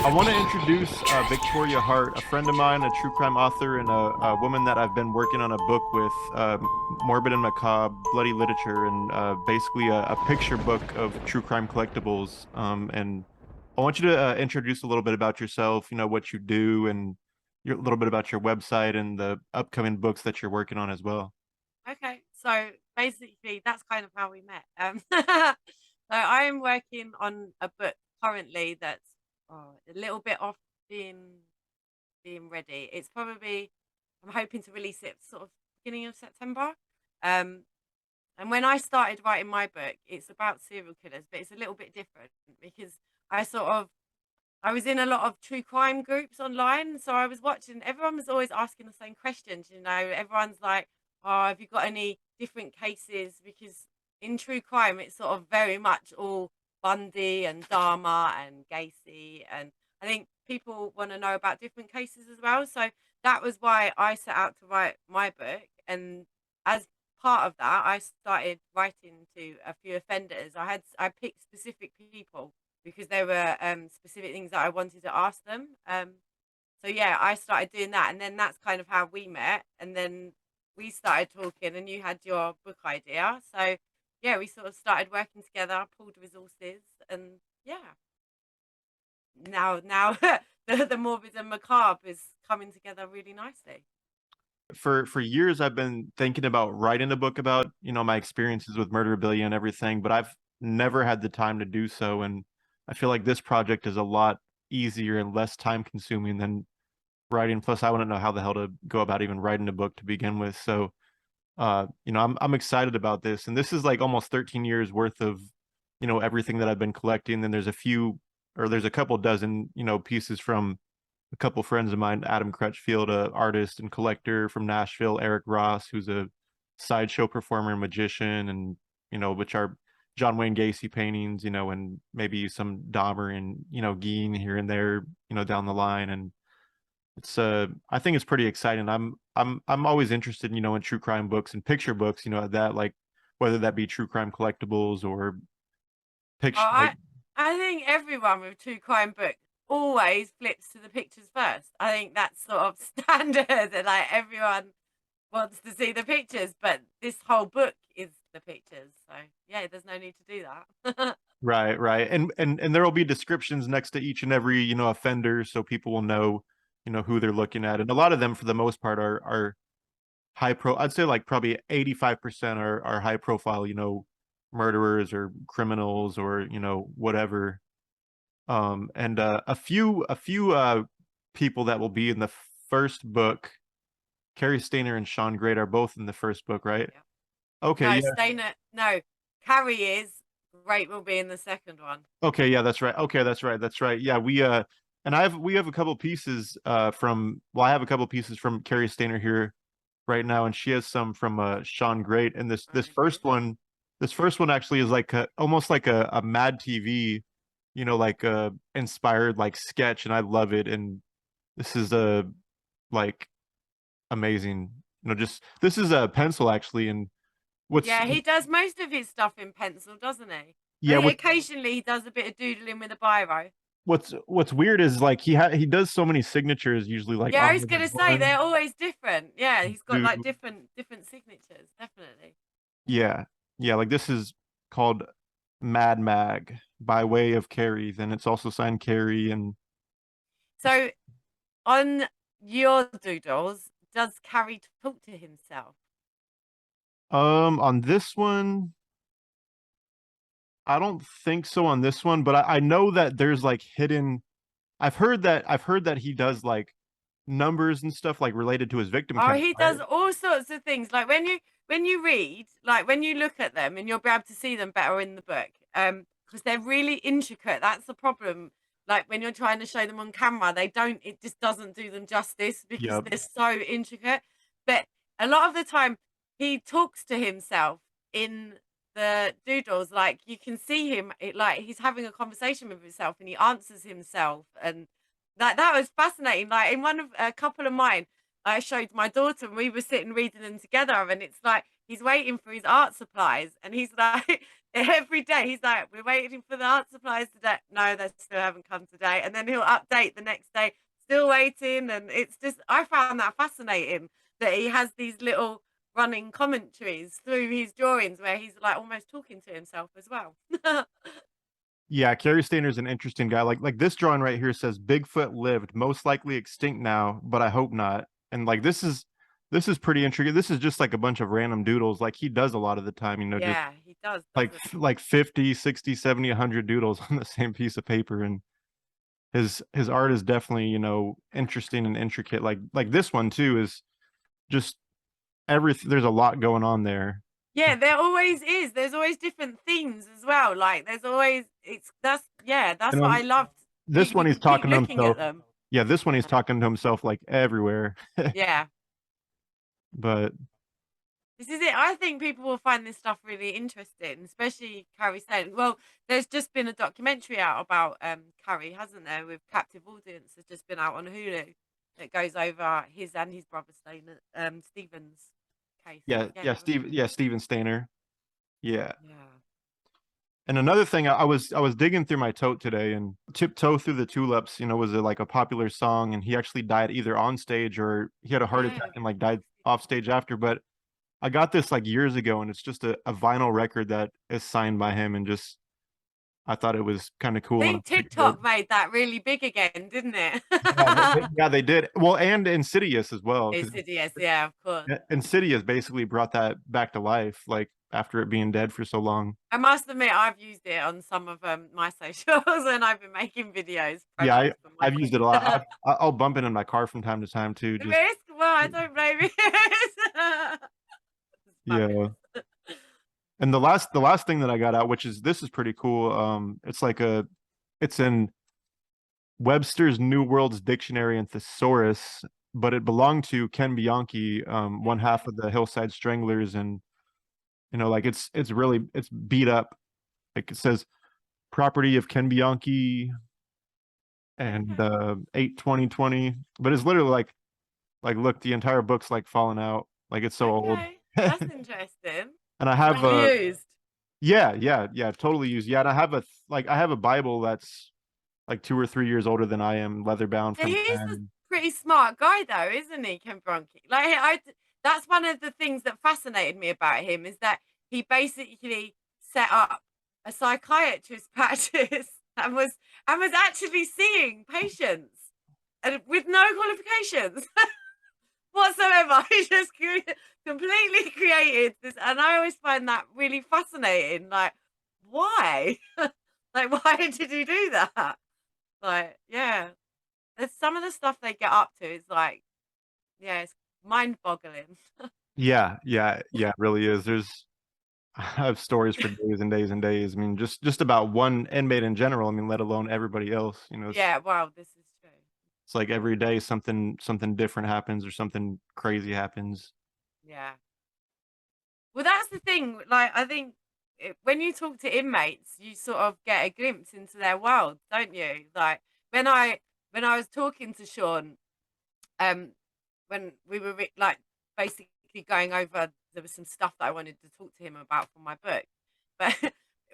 I want to introduce Victoria Hart, a friend of mine, a true crime author, and a woman that I've been working on a book with, Morbid and Macabre, Bloody Literature, and basically a picture book of true crime collectibles. And I want you to introduce a little bit about yourself, what you do, and a little bit about your website and the upcoming books that you're working on as well. Okay, so basically that's kind of how we met. So I'm working on a book currently that's a little bit off being ready. It's probably I'm hoping to release it sort of beginning of September. Um, and when I started writing my book, it's about serial killers, but it's a little bit different because I sort of I was in a lot of true crime groups online, so I was watching. Everyone was always asking the same questions. Everyone's like, "Oh, have you got any different cases?" Because in true crime, it's sort of very much all Bundy and Dharma and Gacy, and I think people want to know about different cases as well. So that was why I set out to write my book, and as part of that, I started writing to a few offenders. I picked specific people because there were specific things that I wanted to ask them. So yeah, I started doing that, and then that's kind of how we met. And then we started talking, and you had your book idea. So yeah, we sort of started working together, pulled resources, and yeah, now the morbid and macabre is coming together really nicely. For years I've been thinking about writing a book about, my experiences with murderabilia and everything, but I've never had the time to do so. And I feel like this project is a lot easier and less time consuming than writing. Plus, I wouldn't know how the hell to go about even writing a book to begin with. So, I'm excited about this. And this is like almost 13 years worth of, everything that I've been collecting. Then there's a couple dozen, pieces from a couple friends of mine, Adam Crutchfield, a artist and collector from Nashville, Eric Ross, who's a sideshow performer and magician, and which are John Wayne Gacy paintings, and maybe some Dahmer and Gein here and there, down the line. And it's I think it's pretty exciting. I'm always interested, in true crime books and picture books, that like whether that be true crime collectibles or Oh, picture like I think everyone with true crime book always flips to the pictures first. I think that's sort of standard, and like everyone wants to see the pictures, but this whole book is the pictures. So yeah, there's no need to do that. right. And there will be descriptions next to each and every, offender so people will know, who they're looking at. And a lot of them for the most part are I'd say like probably 85% are high profile, murderers or criminals or, whatever. And a few people that will be in the first book, Carrie Stainer and Sean Great are both in the first book, right? Yeah. Okay, No, yeah. Stainer. No, Carrie is. Great will be in the second one. Okay, yeah, that's right. Okay, that's right. That's right. Yeah, and we have a couple pieces from well, I have a couple pieces from Carrie Stainer here right now, and she has some from Sean Great. And Very good. this first one actually is like almost like a Mad TV, like a inspired like sketch, and I love it. And this is like amazing. Just this is a pencil actually, and what's Yeah, he does most of his stuff in pencil, doesn't he? I yeah, think occasionally he does a bit of doodling with a biro. what's weird is like he does so many signatures usually like Yeah, I on was the gonna say one, they're always different. Yeah, he's got like two, different signatures, definitely. yeah, yeah, like this is called Mad Mag by way of Carrie. Then it's also signed Carrie, and So on your doodles, does Carrie talk to himself? on this one, I don't think so on this one, but I know that there's like hidden. I've heard that he does like numbers and stuff like related to his victim Oh, count, he right? does all sorts of things. Like when you read, like when you look at them, and you'll be able to see them better in the book. Because they're really intricate. That's the problem. Like when you're trying to show them on camera, they don't. It just doesn't do them justice because Yep. they're so intricate. But a lot of the time, he talks to himself in the doodles. Like you can see him, like he's having a conversation with himself, and he answers himself, and that was fascinating. Like in one of a couple of mine. I showed my daughter and we were sitting reading them together, and it's like he's waiting for his art supplies and he's like every day he's like, we're waiting for the art supplies today. No, they still haven't come today. And then he'll update the next day, still waiting. And it's just, I found that fascinating that he has these little running commentaries through his drawings where he's like almost talking to himself as well. Yeah, Carrie Stayner's an interesting guy. Like this drawing right here says Bigfoot lived, most likely extinct now, but I hope not. And like this is pretty intriguing. This is just like a bunch of random doodles like he does a lot of the time, you know, just Yeah, he does, like doesn't he? like 50, 60, 70, 100 doodles on the same piece of paper. And his art is definitely, you know, interesting and intricate. Like this one too is just everything. There's a lot going on there. Yeah, there always is. There's always different themes as well. Like there's always that's And what I loved. this one You he's can keep talking to looking at himself. them. Yeah, this one he's Yeah. talking to himself like everywhere. Yeah. But This is it. I think people will find this stuff really interesting, especially Carrie Stone. Well, there's just been a documentary out about Carrie, hasn't there, with Captive Audience has just been out on Hulu that goes over his and his brother Stephen's case. Yeah, it was really Steven Stayner. Yeah. yeah. And another thing, I was digging through my tote today, and "Tiptoe Through the Tulips," you know, was like a popular song, and he actually died either on stage or he had a heart Yeah. attack and like died off stage after. But I got this like years ago, and it's just a vinyl record that is signed by him, and just I thought it was kind of I cool when I think picked it up. TikTok made that really big again, didn't it? Yeah, they did. Well, and Insidious as well, because Insidious, yeah, of course. Insidious basically brought that back to life, like after it being dead for so long. I must admit, I've used it on some of my socials when I've been making videos, Yeah, promotes for my I've used it a lot. book. I'll bump it in my car from time to time too. Just Risk? Well, I don't blame you. It's yeah. fabulous. And the last thing that I got out, which is this is pretty cool. It's like it's in Webster's New Worlds Dictionary and Thesaurus, but it belonged to Ken Bianchi, one half Okay. of the Hillside Stranglers, and you know, like it's really it's beat up. Like it says property of Ken Bianchi and Okay. 8/20/20, but it's literally like look, the entire book's like falling out. Like it's so old. Okay. That's interesting. And I have Well a used. yeah, totally used. Yeah, and I have I have a Bible that's like 2 or 3 years older than I am, leather bound Yeah, he from is a then. pretty smart guy, though, isn't he, Ken Bronchi? Like, that's one of the things that fascinated me about him is that he basically set up a psychiatrist practice and was actually seeing patients and with no qualifications whatsoever. He just completely created this, and I always find that really fascinating. Like, why? Like, why did you do that? Like, yeah. There's some of the stuff they get up to is like, yeah, it's mind-boggling. Yeah, it really is. There's I have stories for days and days and days. I mean, just about one inmate in general. I mean, let alone everybody else. You know, Yeah, wow, this is true. it's like every day something different happens or something crazy happens. Yeah. Well, that's the thing. Like, I think when you talk to inmates, you sort of get a glimpse into their world, don't you? Like when I when I was talking to Sean, um, when we were like basically going over, there was some stuff that I wanted to talk to him about for my book, but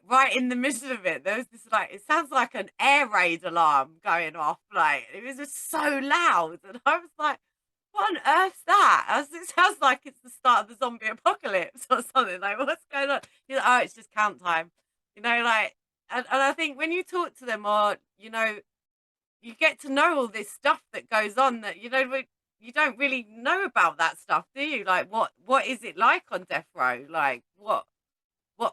right in the middle of it, there was this like it sounds like an air raid alarm going off. Like it was just so loud, and I was like, "What on earth's that?" It sounds like it's the start of the zombie apocalypse or something. Like, what's going on? He's like, "Oh, it's just count time," like, and I think when you talk to them, or you get to know all this stuff that goes on that you don't really know about that stuff, do you? Like what is it like on death row? Like what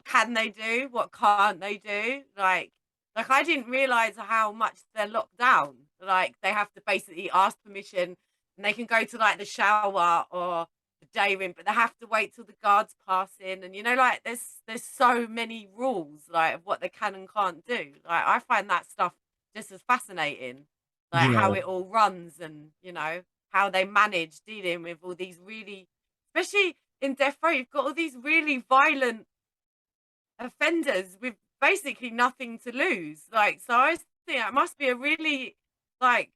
can they do? What can't they do? Like I didn't realize how much they're locked down. Like they have to basically ask permission and they can go to like the shower or the day room, but they have to wait till the guards pass in. And like there's so many rules like of what they can and can't do. Like I find that stuff just as fascinating. Like how Yeah, it all runs and how they manage dealing with all these really, especially in death row, you've got all these really violent offenders with basically nothing to lose. Like, so I think it must be a really like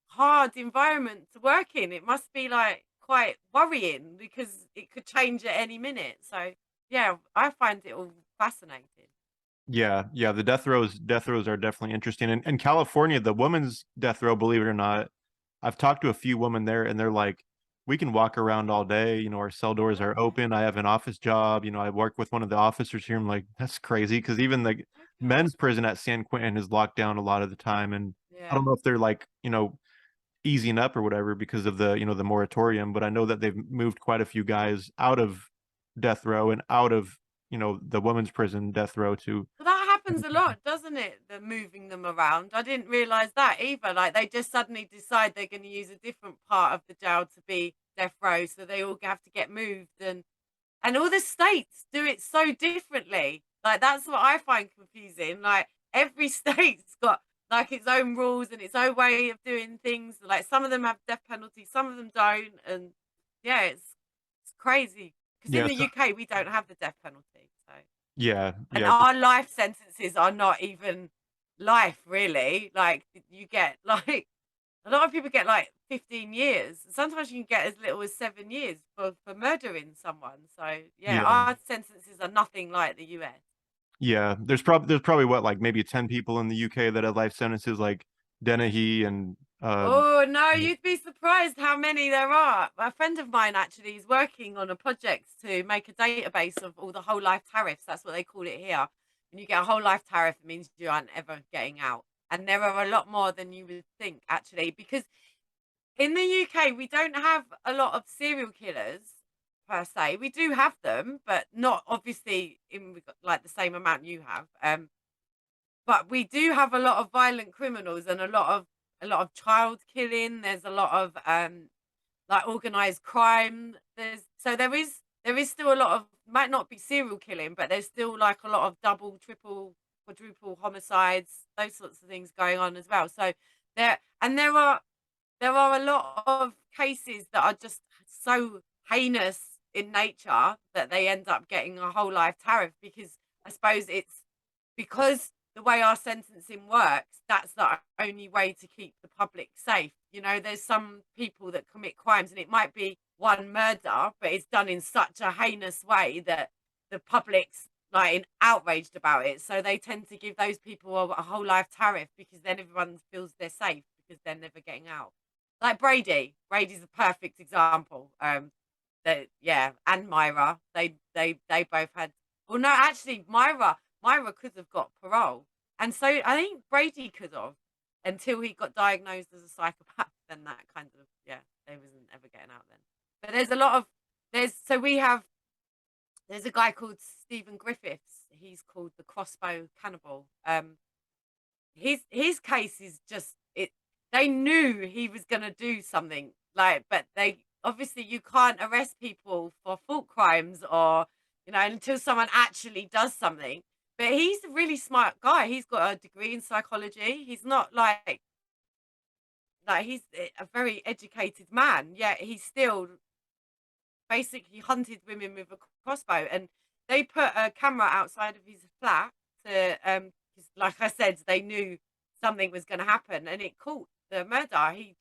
hard environment to work in. It must be like quite worrying because it could change at any minute. So yeah, I find it all fascinating. Yeah, yeah, the death rows are definitely interesting. And in California, the women's death row, believe it or not, I've talked to a few women there and they're like, we can walk around all day, our cell doors are Okay, open. I have an office job, I work with one of the officers here. I'm like, that's crazy because even the okay, men's prison at San Quentin is locked down a lot of the time. And I yeah. don't know if they're like, easing up or whatever because of the moratorium, but I know that they've moved quite a few guys out of death row and out of, the women's prison death row to. Well, that happens a lot, doesn't it? The moving them around. I didn't realize that either. Like they just suddenly decide they're going to use a different part of the jail to be death row, so they all have to get moved, and all the states do it so differently. Like that's what I find confusing. Like every state's got like its own rules and its own way of doing things. Like some of them have death penalty, some of them don't, and yeah, it's crazy. Because in Yeah, the so, UK we don't have the death penalty, so yeah, and yeah, our life sentences are not even life really. Like you get like a lot of people get like 15 years. Sometimes you can get as little as 7 years for murdering someone. So yeah, yeah, our sentences are nothing like the US. yeah. There's probably what, like maybe 10 people in the UK that have life sentences, like Dennehy and Oh no, you'd be surprised how many there are. A friend of mine actually is working on a project to make a database of all the whole life tariffs. That's what they call it here. When you get a whole life tariff, it means you aren't ever getting out. And there are a lot more than you would think actually, because in the UK, we don't have a lot of serial killers per se. We do have them, but not obviously in like the same amount you have. But we do have a lot of violent criminals and a lot of child killing. There's a lot of like organized crime. There is still a lot of, might not be serial killing, but there's still like a lot of double, triple, quadruple homicides, those sorts of things going on as well. So there are a lot of cases that are just so heinous in nature that they end up getting a whole life tariff, because I suppose it's because the way our sentencing works, that's the only way to keep the public safe. There's some people that commit crimes and it might be one murder, but it's done in such a heinous way that the public's like outraged about it. So they tend to give those people a whole life tariff, because then everyone feels they're safe because they're never getting out. Like Brady. Brady's a perfect example. That yeah, and Myra. They both had. Well, no, actually, Myra could have got parole, and so I think Brady could have, until he got diagnosed as a psychopath. Then that kind of, yeah, they wasn't ever getting out then. But there's a lot of there's so we have there's a guy called Stephen Griffiths. He's called the Crossbow Cannibal. His case is just it. They knew he was going to do something, like, but they obviously, you can't arrest people for thought crimes, or until someone actually does something. But he's a really smart guy. He's got a degree in psychology. He's not like he's a very educated man, yet he still basically hunted women with a crossbow. And they put a camera outside of his flat to 'cause like I said, they knew something was going to happen, and it caught the murder. He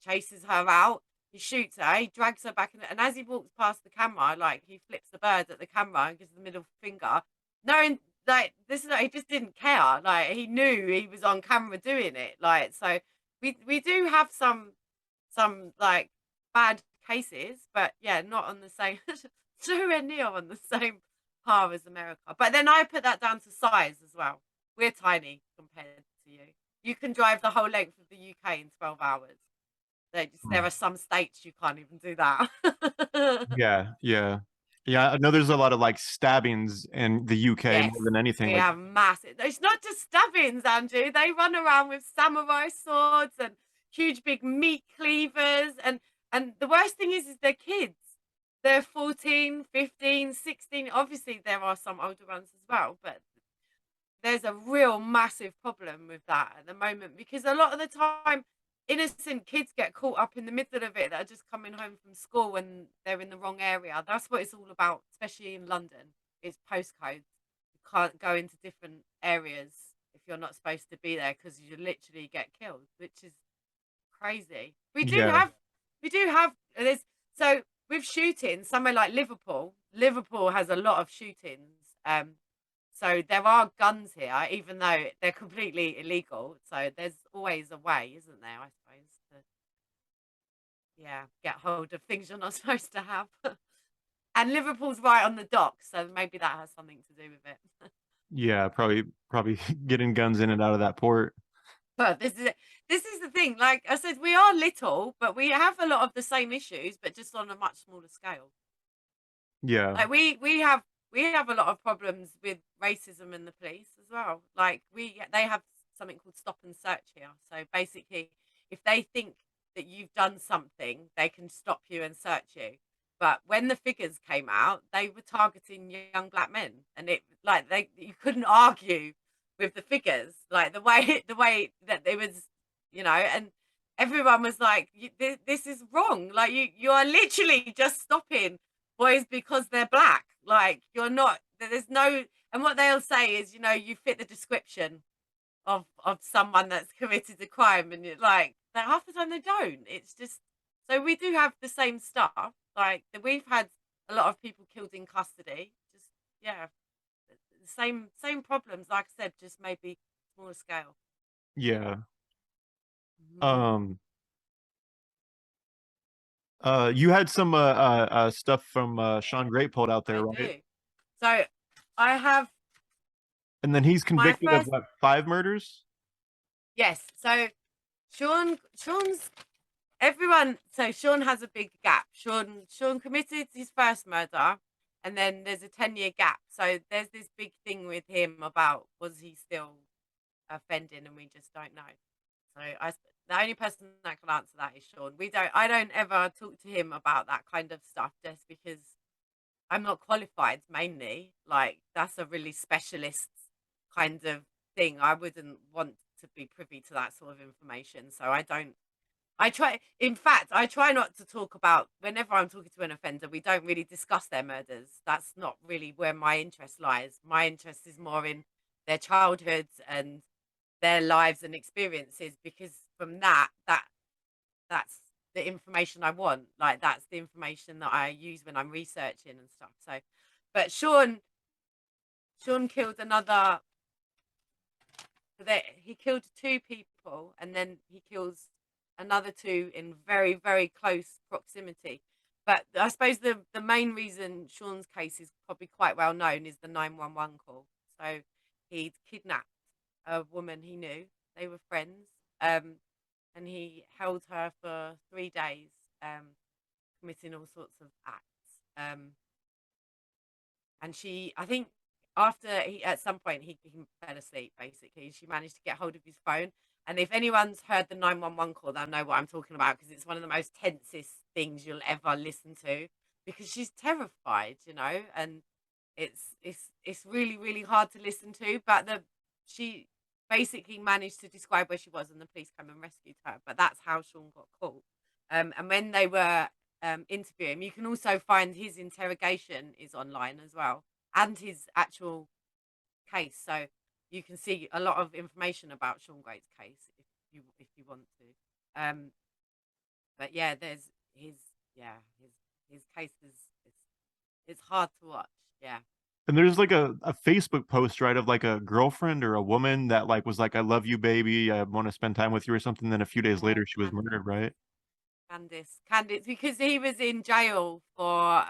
chases her out, he shoots her, he drags her back in, and as he walks past the camera, like he flips the bird at the camera and gives the middle finger, knowing like this is like, he just didn't care. Like he knew he was on camera doing it. Like, so we do have some like bad cases, but yeah, not on the same nowhere near on the same par as America. But then I put that down to size as well. We're tiny compared to you. You can drive the whole length of the UK in 12 hours. There are some states you can't even do that. Yeah, yeah. Yeah, I know there's a lot of like stabbings in the UK Yes, more than anything. we Like, have massive. It's not just stabbings, Andrew. They run around with samurai swords and huge big meat cleavers, and the worst thing is they're kids. They're 14, 15, 16. Obviously there are some older ones as well, but there's a real massive problem with that at the moment, because a lot of the time innocent kids get caught up in the middle of it that are just coming home from school when they're in the wrong area. That's what it's all about, especially in London. It's postcodes. You can't go into different areas if you're not supposed to be there, because you literally get killed, which is crazy. We do yeah, have there's so with shootings somewhere like Liverpool has a lot of shootings. So there are guns here, even though they're completely illegal. So there's always a way, isn't there, I suppose, to yeah, get hold of things you're not supposed to have. And Liverpool's right on the dock, so maybe that has something to do with it. Yeah, probably getting guns in and out of that port. But this is the thing. Like I said, we are little, but we have a lot of the same issues, but just on a much smaller scale. Yeah. Like we have a lot of problems with racism in the police as well. Like they have something called stop and search here. So basically, if they think that you've done something, they can stop you and search you. But when the figures came out, they were targeting young black men, and it like you couldn't argue with the figures, like the way that it was, and everyone was like, "This is wrong. Like you are literally just stopping boys because they're black. Like you're not. There's no. And what they'll say is, you fit the description of someone that's committed a crime, and you're like that half the time they don't. It's just so we do have the same stuff. Like we've had a lot of people killed in custody. Just yeah, the same problems. Like I said, just maybe smaller scale. Yeah. Mm-hmm. Um you had some stuff from Sean Great pulled out there, I right? do. So I have And then he's my convicted of first. what, 5 murders? Yes. So Sean's everyone. So Sean has a big gap. Sean committed his first murder, and then there's a 10-year gap. So there's this big thing with him about was he still offending, and we just don't know. So the only person that can answer that is Sean. I don't ever talk to him about that kind of stuff just because I'm not qualified mainly. Like that's a really specialist kind of thing. I wouldn't want to be privy to that sort of information. So I don't in fact, I try not to talk about whenever I'm talking to an offender, we don't really discuss their murders. That's not really where my interest lies. My interest is more in their childhoods and their lives and experiences because from that's the information I want. Like that's the information that I use when I'm researching and stuff. So, but Sean killed another. He killed 2 people, and then he kills another 2 in very very close proximity. But I suppose the main reason Sean's case is probably quite well known is the 911 call. So he'd kidnapped a woman he knew. They were friends. And he held her for 3 days, committing all sorts of acts. And I think, after at some point he fell asleep. Basically, she managed to get hold of his phone. And if anyone's heard the 911 call, they'll know what I'm talking about because it's one of the most tensest things you'll ever listen to because she's terrified, and it's really really hard to listen to. But she basically managed to describe where she was, and the police came and rescued her. But that's how Sean got caught. And when they were interview him, you can also find his interrogation is online as well, and his actual case. So you can see a lot of information about Sean Great's case if you want to. But yeah, there's his yeah his case is it's hard to watch. Yeah. And there's like a Facebook post, right, of like a girlfriend or a woman that like was like, "I love you, baby. I want to spend time with you," or something. Then a few days Yeah, later, she was murdered, right? Candice, because he was in jail for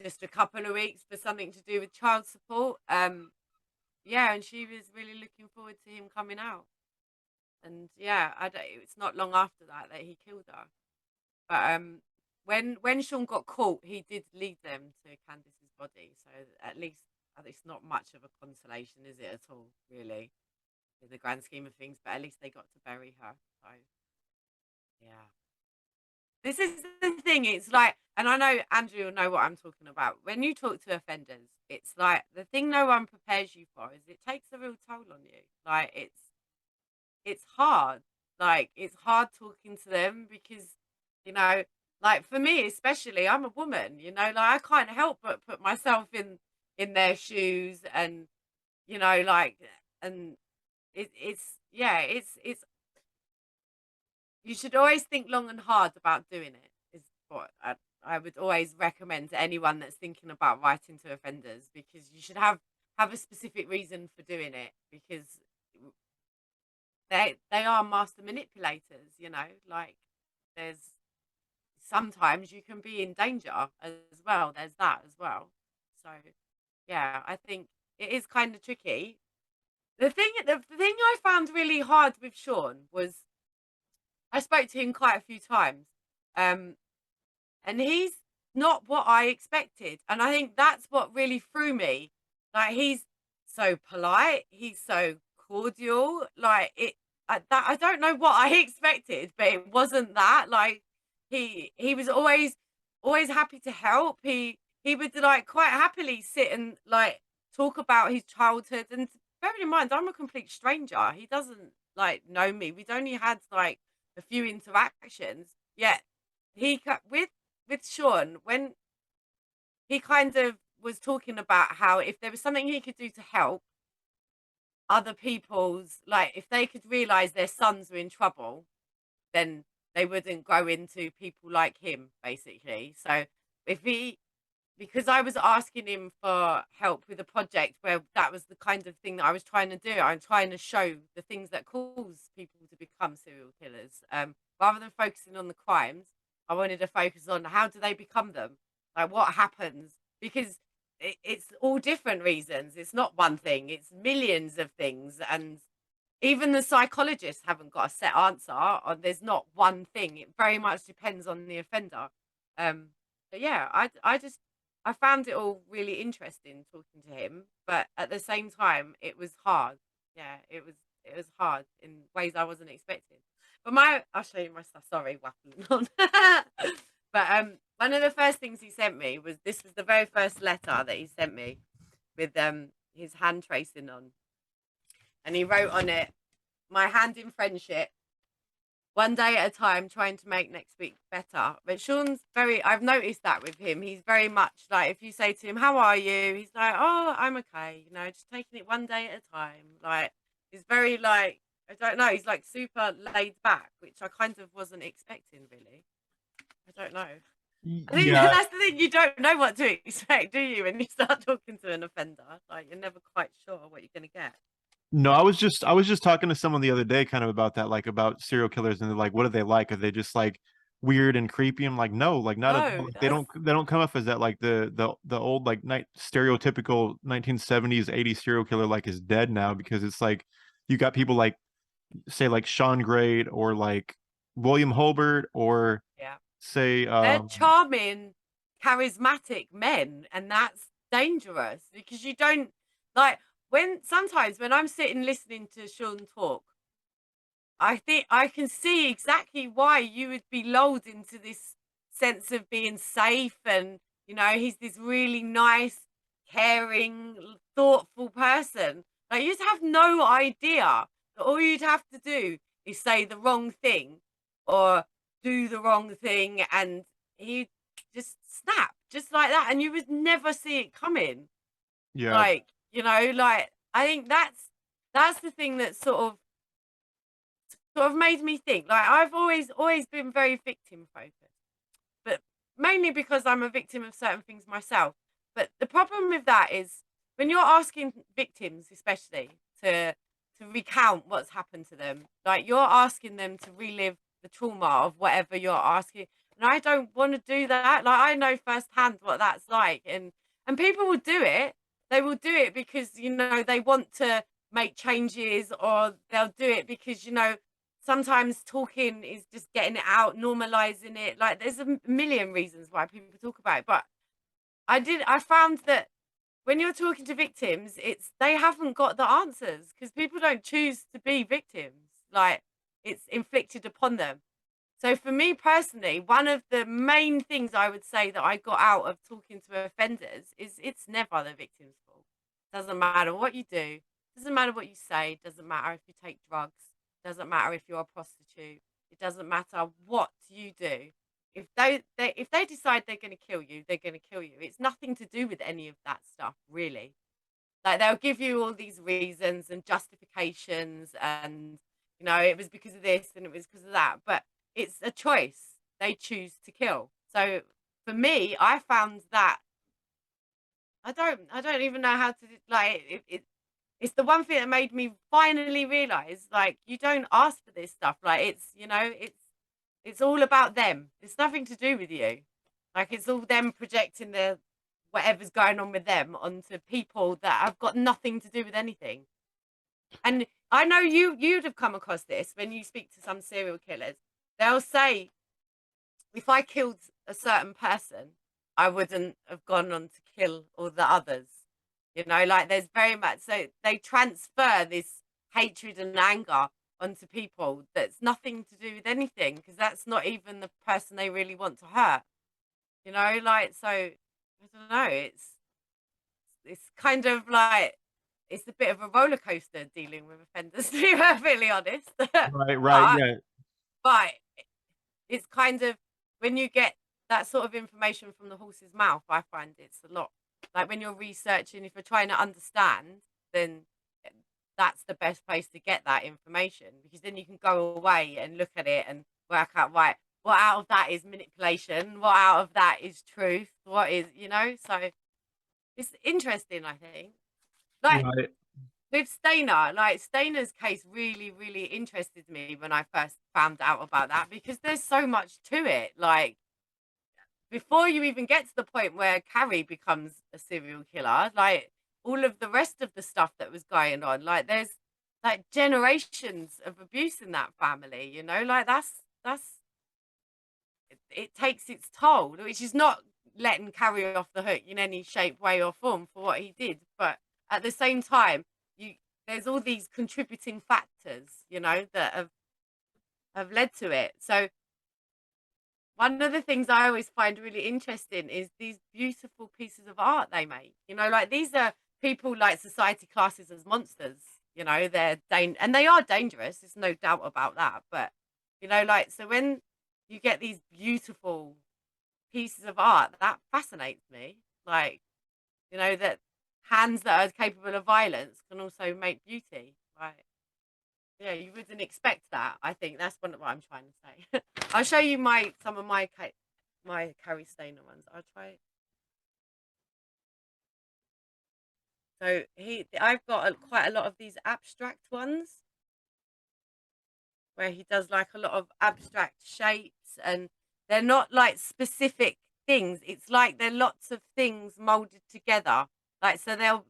just a couple of weeks for something to do with child support. Yeah, and she was really looking forward to him coming out. And yeah, it's not long after that he killed her. But when Sean got caught, he did lead them to Candice's body. So at least it's not much of a consolation, is it at all? Really, in the grand scheme of things. But at least they got to bury her. So yeah. This is the thing. It's like, and I know Andrew will know what I'm talking about. When you talk to offenders, it's like the thing no one prepares you for is it takes a real toll on you. Like it's hard. Like it's hard talking to them because, you know, like for me especially, I'm a woman. Like I can't help but put myself in their shoes, and like, and it's yeah, it's you should always think long and hard about doing it. Is what I would always recommend to anyone that's thinking about writing to offenders, because you should have have a specific reason for doing it, because they are master manipulators, you know, like there's sometimes you can be in danger as well. There's that as well. So yeah, I think it is kind of tricky. The thing I found really hard with Sean was I spoke to him quite a few times. Um, and he's not what I expected. And I think that's what really threw me. Like he's so polite, he's so cordial. Like I don't know what I expected, but it wasn't that. Like he was always happy to help. He would like quite happily sit and like talk about his childhood. And bearing in mind, I'm a complete stranger. He doesn't like know me. We'd only had like a few interactions. Yet with Sean, when he kind of was talking about how if there was something he could do to help other people's, like if they could realize their sons were in trouble, then they wouldn't go into people like him, basically. So if he, because I was asking him for help with a project where that was the kind of thing that I was trying to do. I'm trying to show the things that cause people to become serial killers. Rather than focusing on the crimes, I wanted to focus on how do they become them? Like what happens? Because it's all different reasons. It's not one thing, it's millions of things. And even the psychologists haven't got a set answer. Or there's not one thing. It very much depends on the offender. But yeah, I found it all really interesting talking to him, but at the same time, it was hard. Yeah, it was hard in ways I wasn't expecting. But I'll show you my stuff. Sorry, waffling on. But one of the first things he sent me was this was the very first letter that he sent me with his hand tracing on, and he wrote on it, "My hand in friendship, one day at a time, trying to make next week better." But Sean's I've noticed that with him. He's very much like, if you say to him, "How are you?" He's like, "Oh, I'm okay. You know, just taking it one day at a time." Like, he's very like, I don't know. He's like super laid back, which I kind of wasn't expecting, really. I don't know. I think Yeah. that's the thing. You don't know what to expect, do you, when you start talking to an offender? Like, you're never quite sure what you're going to get. No, I was just talking to someone the other day kind of about that, like about serial killers, and they're like, what are they like? Are they just like weird and creepy? I'm like, no, like not at all. No, Like, that's they don't come off as that, like the old like night stereotypical 1970s 80s serial killer like is dead now, because it's like you got people like say like Sean Gray or like William Holbert or yeah. say They're charming, charismatic men, and that's dangerous because you don't like when sometimes when I'm sitting listening to Sean talk, I think I can see exactly why you would be lulled into this sense of being safe. And, you know, he's this really nice, caring, thoughtful person. Like, you'd have no idea that all you'd have to do is say the wrong thing or do the wrong thing, and he'd just snap just like that. And you would never see it coming. yeah. Like, you know, like, I think that's the thing that sort of made me think. Like I've always been very victim focused, but mainly because I'm a victim of certain things myself. But the problem with that is when you're asking victims, especially to recount what's happened to them, like you're asking them to relive the trauma of whatever you're asking. And I don't want to do that. Like I know firsthand what that's like, and people will do it. They will do it because you know they want to make changes, or they'll do it because you know sometimes talking is just getting it out, normalizing it. Like there's a million reasons why people talk about it. But I found that when you're talking to victims, it's they haven't got the answers because people don't choose to be victims. Like it's inflicted upon them. So for me personally, one of the main things I would say that I got out of talking to offenders is it's never the victim's fault. Doesn't matter what you do, doesn't matter what you say, doesn't matter if you take drugs, doesn't matter if you're a prostitute, it doesn't matter what you do. If they decide they're going to kill you, they're going to kill you. It's nothing to do with any of that stuff, really. Like they'll give you all these reasons and justifications, and you know it was because of this and it was because of that, but it's a choice. They choose to kill. So for me, I found that I don't even know how to like it's the one thing that made me finally realize like you don't ask for this stuff. Like it's all about them. It's nothing to do with you. Like it's all them projecting their whatever's going on with them onto people that have got nothing to do with anything. And I know you'd have come across this when you speak to some serial killers. They'll say, if I killed a certain person, I wouldn't have gone on to kill all the others. You know, like there's very much so they transfer this hatred and anger onto people that's nothing to do with anything because that's not even the person they really want to hurt. You know, like so I don't know, it's kind of like it's a bit of a roller coaster dealing with offenders to be perfectly honest. Right, right, but yeah. but it's kind of when you get that sort of information from the horse's mouth, I find it's a lot like when you're researching, if you're trying to understand, then that's the best place to get that information because then you can go away and look at it and work out, right, what out of that is manipulation, what out of that is truth, what is, so it's interesting, I think. Like Right. with Stainer, like Stainer's case really, really interested me when I first found out about that because there's so much to it. Like before you even get to the point where Carrie becomes a serial killer, like all of the rest of the stuff that was going on, like there's like generations of abuse in that family, like that's it takes its toll, which is not letting Carrie off the hook in any shape, way, or form for what he did. But at the same time, you there's all these contributing factors, that have led to it. So one of the things I always find really interesting is these beautiful pieces of art they make. Like these are people like society classes as monsters. And they are dangerous. There's no doubt about that. But like so when you get these beautiful pieces of art, that fascinates me. Like that hands that are capable of violence can also make beauty. Right? Yeah, you wouldn't expect that. I think that's what I'm trying to say. I'll show you some of my Carrie Stainer ones. I'll try. So I've got quite a lot of these abstract ones where he does like a lot of abstract shapes, and they're not like specific things. It's like they're lots of things molded together. Like so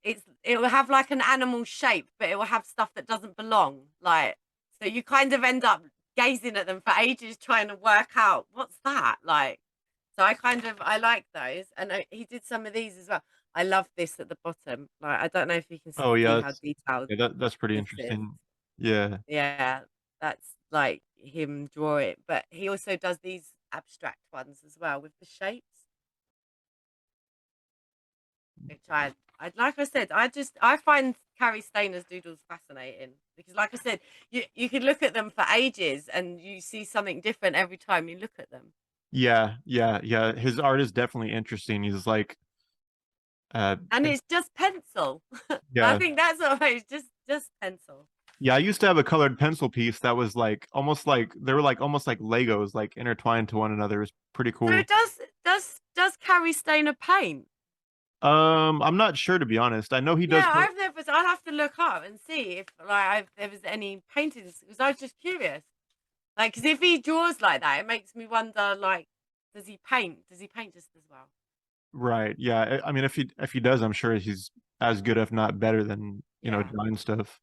it will have like an animal shape, but it will have stuff that doesn't belong. Like, so you kind of end up gazing at them for ages trying to work out what's that like. So I like those, and he did some of these as well. I love this at the bottom. Like, I don't know if you can Oh see yeah, how detailed that's pretty this is. interesting. Yeah. Yeah, that's like him draw it, but he also does these abstract ones as well with the shapes. Which I like I said, I find Carrie Stainer's doodles fascinating because, like I said, you could look at them for ages and you see something different every time you look at them. Yeah, yeah, yeah. His art is definitely interesting. He's like uh And it's just pencil. I yeah. think that's what it's just pencil. Yeah, I used to have a colored pencil piece that was like almost like they were like almost like Legos, like intertwined to one another. It was pretty So cool. does Carrie Stainer paint? I'm not sure to be honest. I know he does. Yeah, I've never. I'll have to look up and see if there was any paintings because I was just curious. Like, because if he draws like that, it makes me wonder. Like, does he paint? Does he paint just as well? Right. Yeah. I mean, if he does, I'm sure he's as good, if not better than, Yeah, drawing stuff.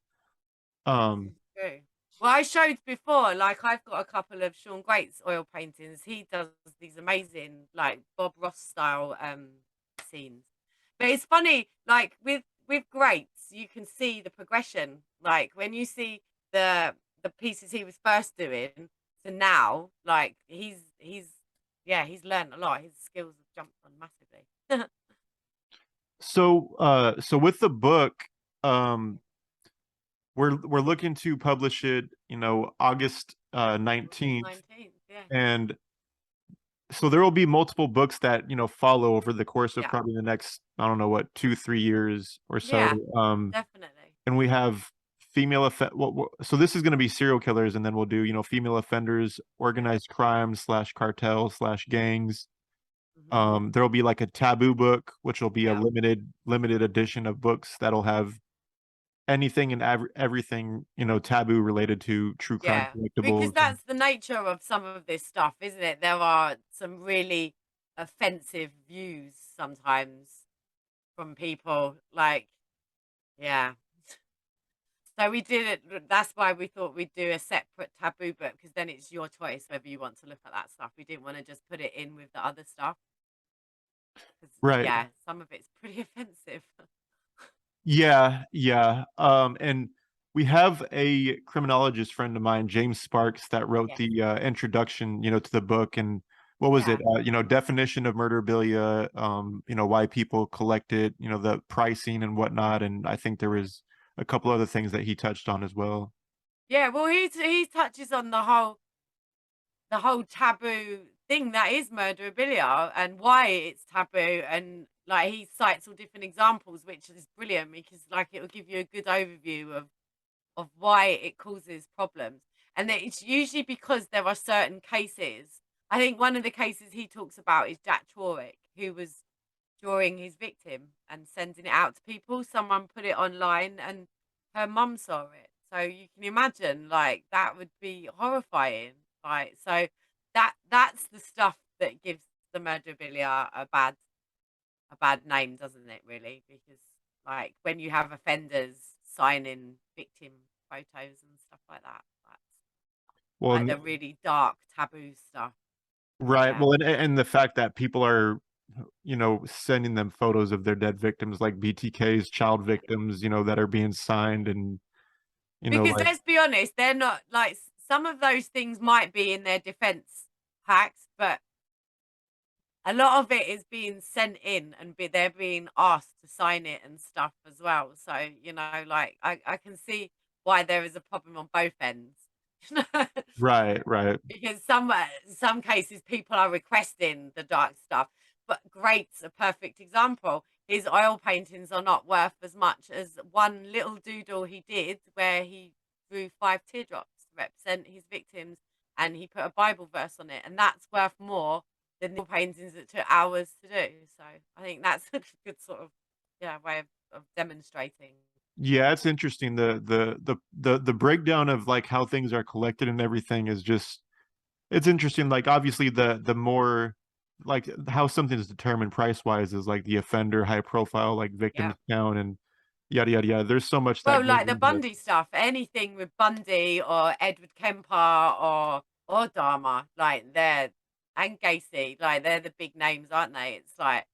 this Um, is true. Well, I showed before. Like, I've got a couple of Sean Great's oil paintings. He does these amazing, like Bob Ross style scenes. But it's funny, like with Greats, you can see the progression. Like when you see the pieces he was first doing to now, like he's learned a lot. His skills have jumped on massively. so with the book, um, we're looking to publish it, August August 19th, 19th, yeah. and so there will be multiple books that, follow over the course of Yeah. probably the next, I don't know what, 2-3 years or so. Yeah, definitely. And we have so this is going to be serial killers, and then we'll do, female offenders, Yeah. organized crime / cartel / gangs. There'll be like a taboo book, which will be a Yeah. limited edition of books that'll have anything and everything, taboo related to true crime Yeah, because collectibles. And that's the nature of some of this stuff, isn't it? There are some really offensive views sometimes from people. Like, yeah. So we did it. That's why we thought we'd do a separate taboo book, because then it's your choice whether you want to look at that stuff. We didn't want to just put it in with the other stuff because, right. yeah, some of it's pretty offensive. Yeah, yeah. And we have a criminologist friend of mine, James Sparks, that wrote Yes. the introduction, to the book. And what was it? Yeah. Definition of murderabilia, why people collect it, the pricing and whatnot. And I think there was a couple other things that he touched on as well. Yeah. Well, he touches on the whole taboo thing that is murderabilia and why it's taboo, and like he cites all different examples, which is brilliant because like it will give you a good overview of why it causes problems. And that it's usually because there are certain cases. I think one of the cases he talks about is Jack Chorwick, who was drawing his victim and sending it out to people. Someone put it online and her mum saw it. So you can imagine like that would be horrifying. Like so that's the stuff that gives the murderabilia a bad name, doesn't it, really? Because like when you have offenders signing victim photos and stuff like that, that's Well, like the really dark taboo stuff. right. Yeah. Well, and the fact that people are, sending them photos of their dead victims, like BTK's child Yeah. victims, that are being signed and, Because like, let's be honest, they're not like some of those things might be in their defense packs, but a lot of it is being sent in and they're being asked to sign it and stuff as well. So, like I can see why there is a problem on both ends. right, right. Because some cases people are requesting the dark stuff, but Great's a perfect example. His oil paintings are not worth as much as one little doodle he did where he drew 5 teardrops to represent his victims, and he put a Bible verse on it, and that's worth more than the paintings that took hours to do. So I think that's a good sort of way of demonstrating. Yeah, it's interesting. The breakdown of like how things are collected and everything is just it's interesting. Like obviously the more like how something is determined price wise is like the offender, high profile, like Yeah. victims count and yada yada yada. There's so much that Well, goes like the into Bundy stuff, anything with Bundy or Edward Kemper or Dharma, like they're and Gacy, like they're the big names, aren't they? It's like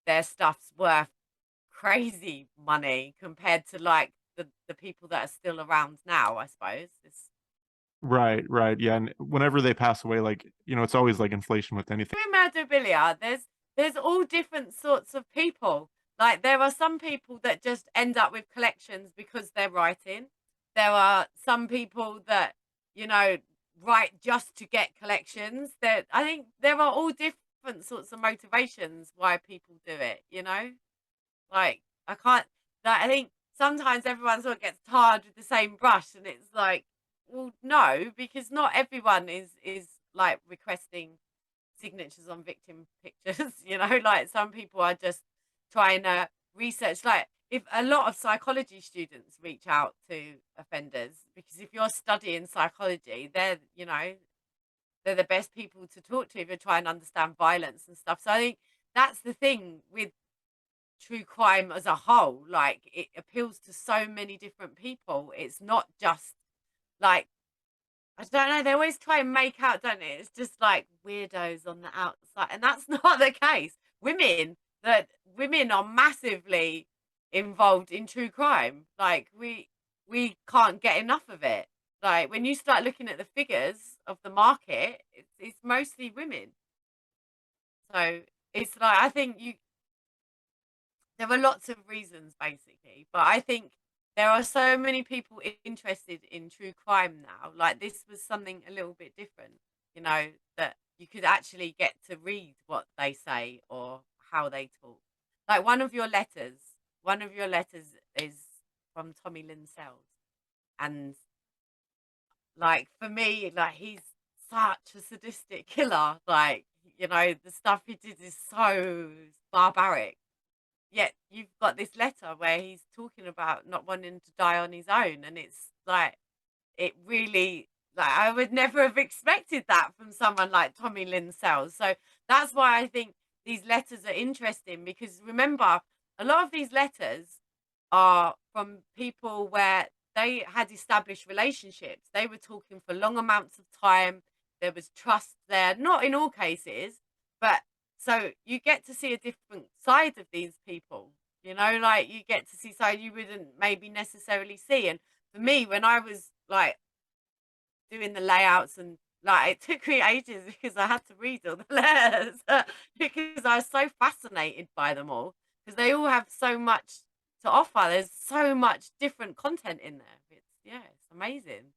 their stuff's worth crazy money compared to like the people that are still around now, I suppose. It's right, right. Yeah, and whenever they pass away, like, it's always like inflation with anything. in memorabilia, there's all different sorts of people. Like there are some people that just end up with collections because they're writing. There are some people that you know write just to get collections. That I think there are all different sorts of motivations why people do it. Like I can't. Like I think sometimes everyone sort of gets tarred with the same brush, and it's like, well, no, because not everyone is like requesting signatures on victim pictures. Like some people are just trying to research. Like if a lot of psychology students reach out to offenders, because if you're studying psychology, they're the best people to talk to if you're trying to understand violence and stuff. So I think that's the thing with true crime as a whole. Like it appeals to so many different people. It's not just like I don't know. They always try and make out, don't they? It's just like weirdos on the outside, and that's not the case. Women are massively involved in true crime. Like we can't get enough of it. Like when you start looking at the figures of the market, it's mostly women. So it's like I think there are lots of reasons basically, but I think there are so many people interested in true crime now. Like this was something a little bit different, that you could actually get to read what they say or how they talk. Like one of your letters is from Tommy Lynn Sells. And like for me, like he's such a sadistic killer. Like you know, the stuff he did is so barbaric. Yet you've got this letter where he's talking about not wanting to die on his own, and it's like it really like I would never have expected that from someone like Tommy Lynn Sells. So that's why I think these letters are interesting, because remember, a lot of these letters are from people where they had established relationships. They were talking for long amounts of time. There was trust there, not in all cases, but so you get to see a different side of these people, you know, like you get to see side you wouldn't maybe necessarily see. And for me, when I was like doing the layouts and like it took me ages because I had to read all the letters because I was so fascinated by them all, because they all have so much to offer. There's so much different content in there. It's amazing.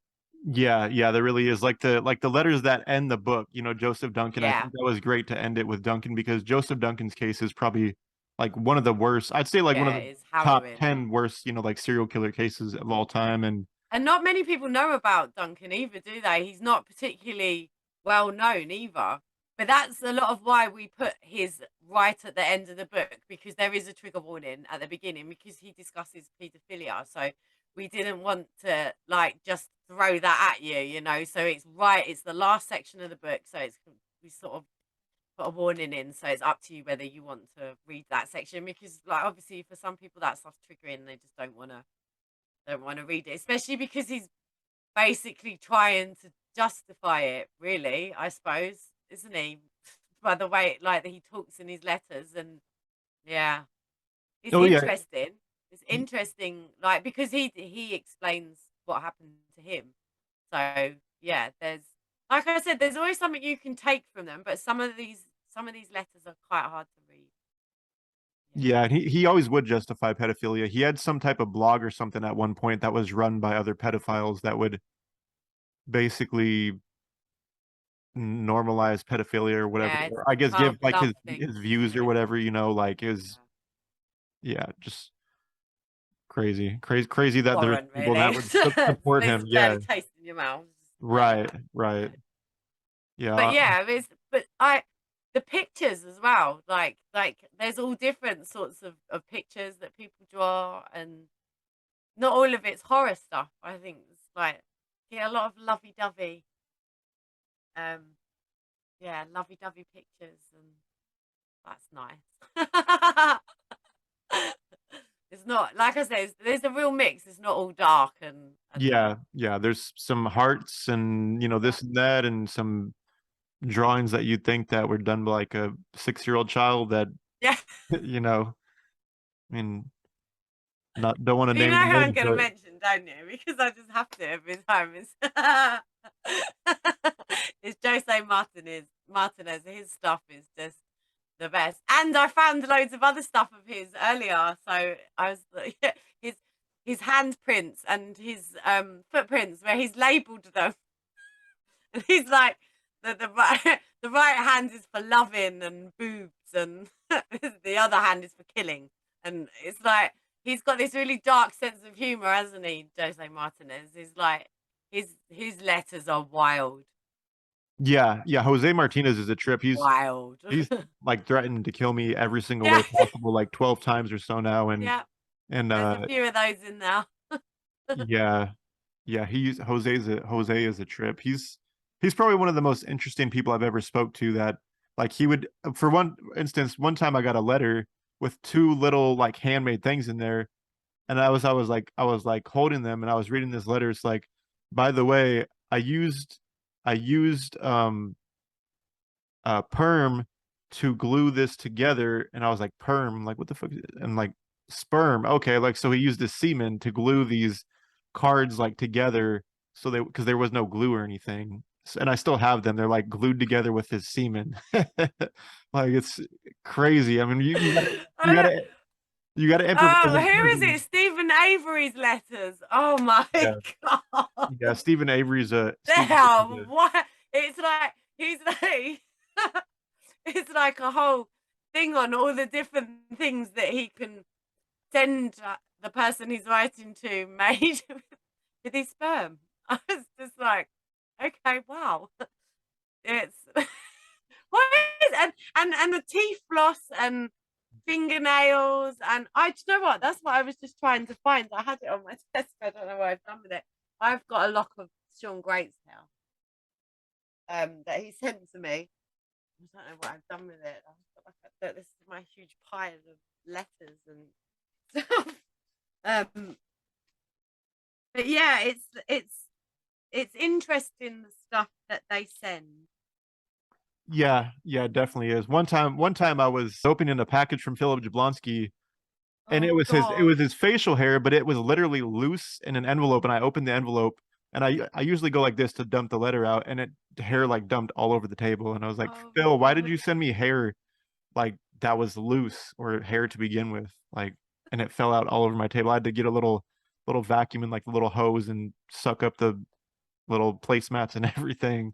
Yeah, yeah, there really is. Like the letters that end the book, Joseph Duncan. I Yeah, think that was great to end it with Duncan because Joseph Duncan's case is probably like one of the worst. I'd say like one of yeah, the it's top harrowing. 10 worst, like serial killer cases of all time. And And not many people know about Duncan either, do they? He's not particularly well known either. But that's a lot of why we put his right at the end of the book, because there is a trigger warning at the beginning because he discusses paedophilia. So we didn't want to like just throw that at you, you know. So it's the last section of the book. So we sort of put a warning in. So it's up to you whether you want to read that section, because like obviously for some people that stuff's triggering, they just don't want to read it, especially because he's basically trying to justify it, really, I suppose, isn't he? By the way, like that he talks in his letters, and yeah, it's oh yeah, interesting. It's interesting, like because he explains what happened to him. So yeah, there's like I said, there's always something you can take from them, but some of these letters are quite hard to read. Yeah. yeah, and he always would justify pedophilia. He had some type of blog or something at one point that was run by other pedophiles that would basically normalize pedophilia or whatever, Yeah, it's or I guess give tough like love his things, views isn't or it? whatever, like is Yeah. yeah, just crazy that there's Warrant, people that really. would support Makes him. a Yeah, dirty taste in your mouth. Yeah. right, right. Yeah, But yeah, the pictures as well. Like there's all different sorts of pictures that people draw, and not all of it's horror stuff. I think it's like a lot of lovey dovey, um, yeah, lovey dovey pictures, and that's nice. It's not like I say, there's a real mix. It's not all dark and yeah. There's some hearts and yeah. this and that, and some drawings that you'd think that were done by like a 6-year-old child. That Yeah. I mean, not don't want to You name know any who I'm names, going to but mention, don't you? Because I just have to every time. It's Jose Martinez. His stuff is just the best. And I found loads of other stuff of his earlier. So I was like, his handprints and his footprints where he's labelled them. And he's like, the right the right hand is for loving and boobs, and the other hand is for killing. And it's like he's got this really dark sense of humor, hasn't he, Jose Martinez? He's like his letters are wild, yeah, Jose Martinez is a trip. wild. He's like threatened to kill me every single way Yeah, possible, like 12 times or so now, and yeah. and There's a few of those in there. yeah, yeah, Jose is a trip. He's probably one of the most interesting people I've ever spoke to. That like he would, for one instance, one time I got a letter with two little like handmade things in there, and I was like holding them and I was reading this letter. It's like, by the way, I used perm to glue this together, and I was like, perm, like what the fuck and like sperm, okay, like so he used his semen to glue these cards like together, so they because there was no glue or anything. And I still have them. They're like glued together with his semen. Like it's crazy. I mean, you Oh, gotta you gotta improvise oh, in who is prison. it? Stephen Avery's letters. Oh my Yeah, god. yeah. Stephen Damn, Avery's a what? It's like he's like it's like a whole thing on all the different things that he can send the person he's writing to made with his sperm. I was just like, okay, wow. It's what is and the teeth floss and fingernails, and do you know what? That's what I was just trying to find. I had it on my desk. I don't know what I've done with it. I've got a lock of Sean Great's hair that he sent to me. I don't know what I've done with it. I've got like this is my huge pile of letters and stuff. But yeah, it's interesting the stuff that they send. Yeah, yeah, it definitely is. One time I was opening a package from Philip Jablonski, and Oh it God. was his facial hair, but it was literally loose in an envelope. And I opened the envelope, and I usually go like this to dump the letter out, and the hair like dumped all over the table. And I was like, Oh Phil, why did God. you send me hair like that was loose or hair to begin with? Like, and it fell out all over my table. I had to get a little vacuum and like the little hose and suck up the little placemats and everything.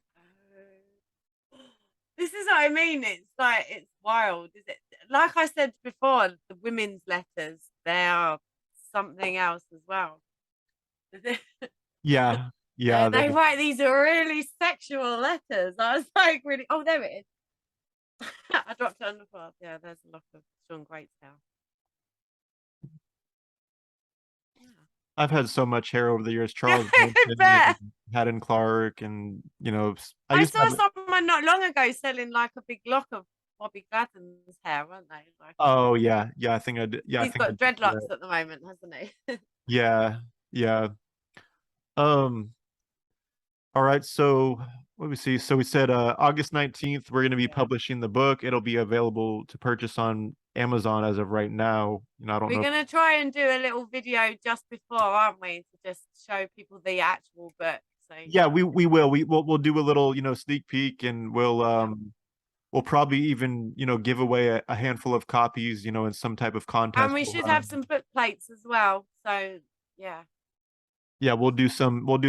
This is what I mean. It's like it's wild, is it? Like I said before, the women's letters, they are something else as well. Yeah, yeah, They write these really sexual letters. I was like, really? Oh, there it is. I dropped it on the floor. Yeah, there's a lot of Sean Great's now. Yeah. I've had so much hair over the years. Yeah, Charles I Bronson and bet. Haddon Clark, and I I used to saw have. someone not long ago selling like a big lock of Bobby Gladden's hair, weren't they? Like, Oh yeah, yeah. I think I did. Yeah, I he's think I got did see dreadlocks that. at the moment, hasn't he? Yeah, yeah. Um. All right. So let me see. So we said August 19th, we're going to be Yeah. publishing the book. It'll be available to purchase on Amazon as of right now. I don't We're know. gonna try and do a little video just before, aren't we, to just show people the actual book. So Yeah, yeah, we will. We'll do a little, sneak peek, and yeah. we'll probably even, give away a handful of copies, in some type of And contest we we'll should run. have some book plates as well. So yeah, Yeah, we'll do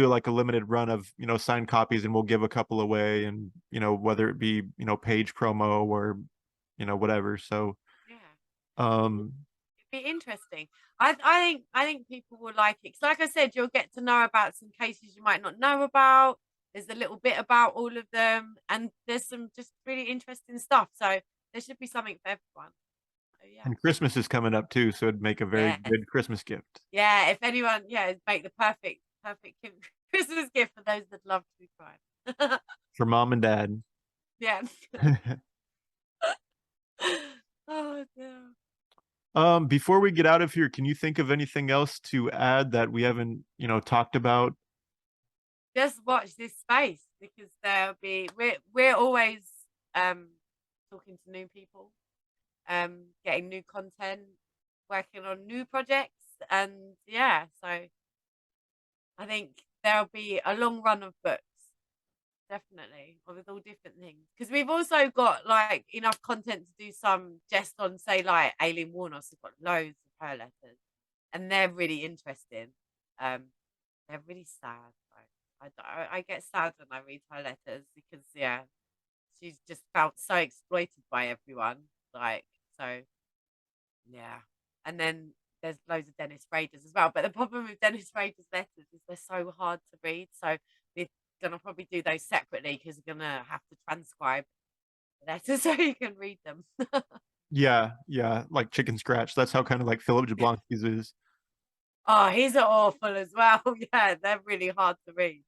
like a limited run of, signed copies, and we'll give a couple away, and whether it be, page promo or, whatever. So, yeah. um It'd be interesting. I think people will like it. 'Cause like I said, you'll get to know about some cases you might not know about. There's a little bit about all of them, and there's some just really interesting stuff. So there should be something for everyone. So yeah. and Christmas is coming up too, so it'd make a very Yes. good Christmas gift Yeah, if anyone, yeah, make the perfect Christmas gift for those that love true crime. for mom and dad. Yeah. Oh dear. Before we get out of here, can you think of anything else to add that we haven't, talked about? Just watch this space because there'll be we're always um talking to new people, getting new content, working on new projects, and yeah, so I think there'll be a long run of books. Definitely, with all different things. Because we've also got like enough content to do some just on, say, like Aileen Warnock's has got loads of her letters, and they're really interesting. Um, they're really sad. Like, I get sad when I read her letters because yeah, she's just felt so exploited by everyone. Like so, yeah. And then there's loads of Dennis Rader's as well. But the problem with Dennis Rader's letters is they're so hard to read. So we're gonna probably do those separately because we're gonna have to transcribe the letters so you can read them. Yeah, yeah, like chicken scratch. That's how kind of like Philip Jablonski's is. Oh, he's awful as well. Yeah, they're really hard to read.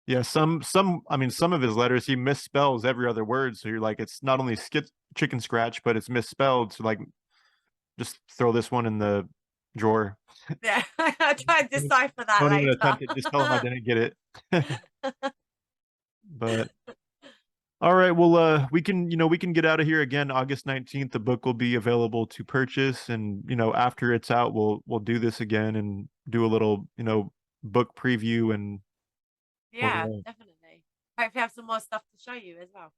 Yeah, I mean, some of his letters he misspells every other word, so you're like, it's not only skit chicken scratch, but it's misspelled. So like, just throw this one in the drawer. Yeah, I'll try and decipher that Don't even later. attempt it. Just tell him I didn't get it. But all right, well, we can get out of here again. August 19th, the book will be available to purchase, and after it's out, we'll do this again and do a little, book preview, and Yeah, we'll definitely. Hopefully have some more stuff to show you as well.